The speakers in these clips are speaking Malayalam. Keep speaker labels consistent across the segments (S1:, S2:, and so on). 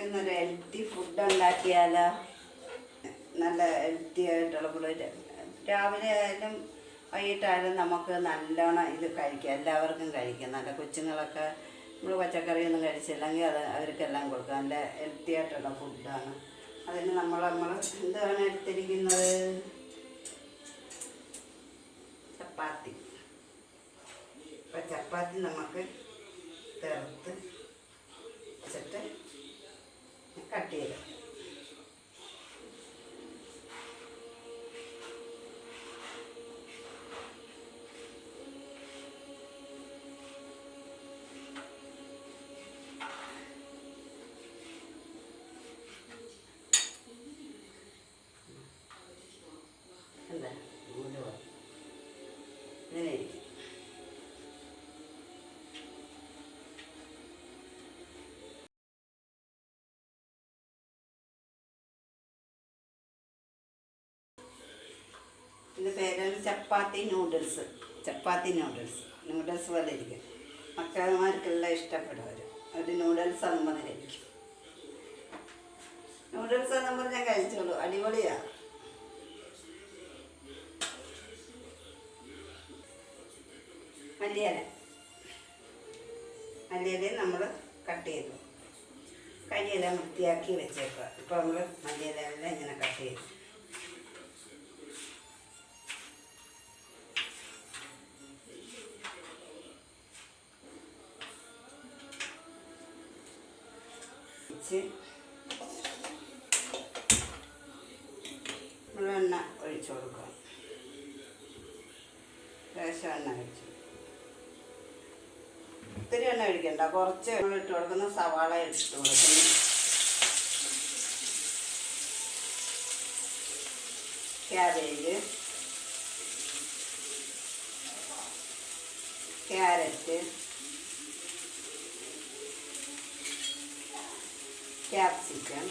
S1: ഇന്നൊരു ഹെൽത്തി ഫുഡ് ഉണ്ടാക്കിയാലോ? നല്ല ഹെൽത്തി ആയിട്ടുള്ള ഫുഡ് രാവിലെ ആയാലും വൈകിട്ടായാലും നമുക്ക് നല്ലോണം ഇത് കഴിക്കാം, എല്ലാവർക്കും കഴിക്കാം. നല്ല കൊച്ചുങ്ങളൊക്കെ നമ്മൾ പച്ചക്കറിയൊന്നും കഴിച്ചില്ലെങ്കിൽ അവർക്കെല്ലാം കൊടുക്കാം. നല്ല ഹെൽത്തി ആയിട്ടുള്ള ഫുഡാണ്. അതിന് നമ്മൾ എന്താണ് എടുത്തിരിക്കുന്നത്? ചപ്പാത്തി. അപ്പം ചപ്പാത്തി നമുക്ക് ചേർത്ത് വെച്ചിട്ട് കട്ട് ചെയ്ത് എന്താ ഇങ്ങനെ ഇരിക്കും. ഇതിൻ്റെ പേരാണ് ചപ്പാത്തി നൂഡിൽസ്. നൂഡിൽസ് പോലെ ഇരിക്കും. മക്കന്മാർക്കെല്ലാം ഇഷ്ടപ്പെടും. ഒരു നൂഡിൽസ് ആണെന്ന് പറഞ്ഞിരിക്കും. നൂഡിൽസ് ആണെന്ന് പറഞ്ഞാൽ കഴിച്ചോളൂ, അടിപൊളിയാണ്. മല്ലിയില നമ്മൾ കട്ട് ചെയ്തു കരിയെല്ലാം വൃത്തിയാക്കി വെച്ചേക്കുക. ഇപ്പോൾ നമ്മൾ മല്ലിയിലെല്ലാം ഇങ്ങനെ കട്ട് ചെയ്തു. നമ്മൾ എണ്ണ ഒഴിച്ചു കൊടുക്കുക. ലേശം എണ്ണ ഒഴിച്ചു, ഒത്തിരി എണ്ണ ഒഴിക്കണ്ട, കുറച്ച് എണ്ണ ഇട്ട് കൊടുക്കുന്ന. സവാള ഇട്ട് കൊടുക്കുന്നു, ക്യാബേജ്, ക്യാരറ്റ്, ക്യാപ്സിക്കം,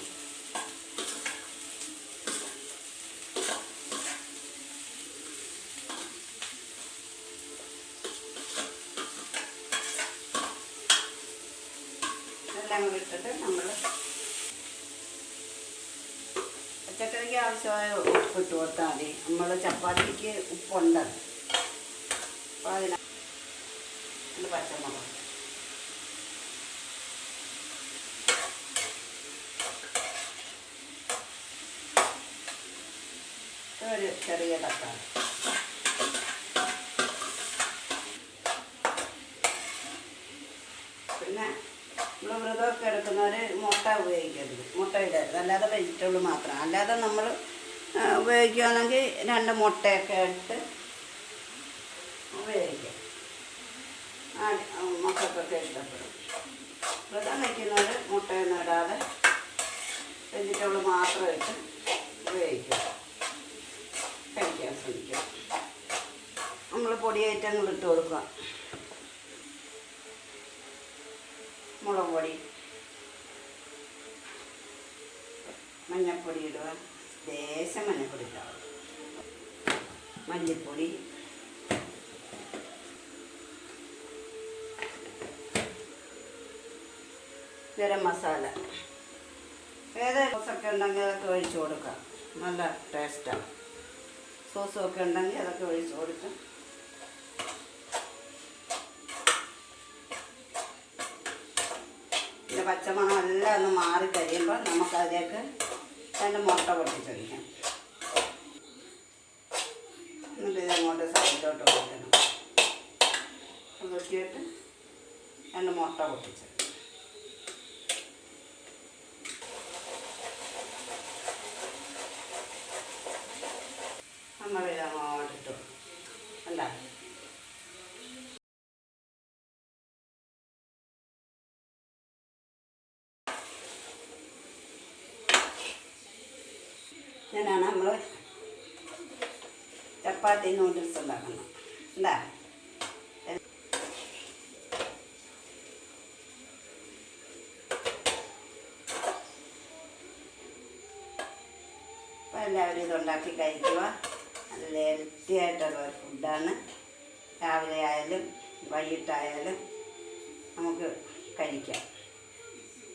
S1: എല്ലാം കൂടി ഇട്ടിട്ട് നമ്മൾ പച്ചക്കറിക്ക് ആവശ്യമായ ഉപ്പ് ഇട്ട് കൊടുത്താൽ മതി. നമ്മൾ ചപ്പാത്തിക്ക് ഉപ്പുണ്ട്. അപ്പോൾ അതിന് പച്ചമുളക്, ഒരു ചെറിയ തക്കാളി, പിന്നെ നമ്മൾ വ്രതമൊക്കെ എടുക്കുന്നവർ മുട്ട ഉപയോഗിക്കരുത്, മുട്ട ഇടരുത്. അല്ലാതെ വെജിറ്റബിൾ മാത്രം. അല്ലാതെ നമ്മൾ ഉപയോഗിക്കുകയാണെങ്കിൽ 2 മുട്ടയൊക്കെ ഇട്ട് ഉപയോഗിക്കാം. മക്കൾക്കൊക്കെ ഇഷ്ടപ്പെടും. വ്രതം വയ്ക്കുന്നവർ മുട്ടയൊന്നും ഇടാതെ വെജിറ്റബിൾ മാത്രം ഇട്ട് ഉപയോഗിക്കുക, കഴിക്കാൻ ശ്രമിക്കുക. നമ്മൾ പൊടി ഐറ്റങ്ങൾ ഇട്ട് കൊടുക്കുക. മുളക് പൊടി, മഞ്ഞൾപ്പൊടി ഇടുക, ലേശം മഞ്ഞൾപ്പൊടി ഇടുക, മല്ലിപ്പൊടി, ഗരം മസാല. ഏത് സോസൊക്കെ ഉണ്ടെങ്കിൽ അതൊക്കെ ഒഴിച്ച് കൊടുക്കുക, നല്ല ടേസ്റ്റാണ്. സോസൊക്കെ ഉണ്ടെങ്കിൽ അതൊക്കെ ഒഴിച്ച് കൊടുക്കുക. പിന്നെ പച്ചമണം എല്ലാം ഒന്ന് മാറിക്കഴിയുമ്പോൾ നമുക്കതിലേക്ക് 2 മുട്ട പൊട്ടിച്ചൊഴിക്കാം. എന്നിട്ട് ഇതങ്ങോട്ട് സൈഡിലോട്ട് കൊടുക്കണം. നോക്കിയിട്ട് 2 മുട്ട പൊട്ടിച്ച് നമ്മളിതങ്ങോട്ടിട്ടു. അല്ല ഇങ്ങനെയാണ് നമ്മൾ ചപ്പാത്തി നൂഡിൽസ് ഉണ്ടാക്കുന്നത്. എന്താ അപ്പോൾ എല്ലാവരും ഇതുണ്ടാക്കി കഴിക്കുക. നല്ല ഹെൽത്തി ആയിട്ടുള്ള ഒരു ഫുഡാണ്. രാവിലെ ആയാലും വൈകിട്ടായാലും നമുക്ക് കഴിക്കാം.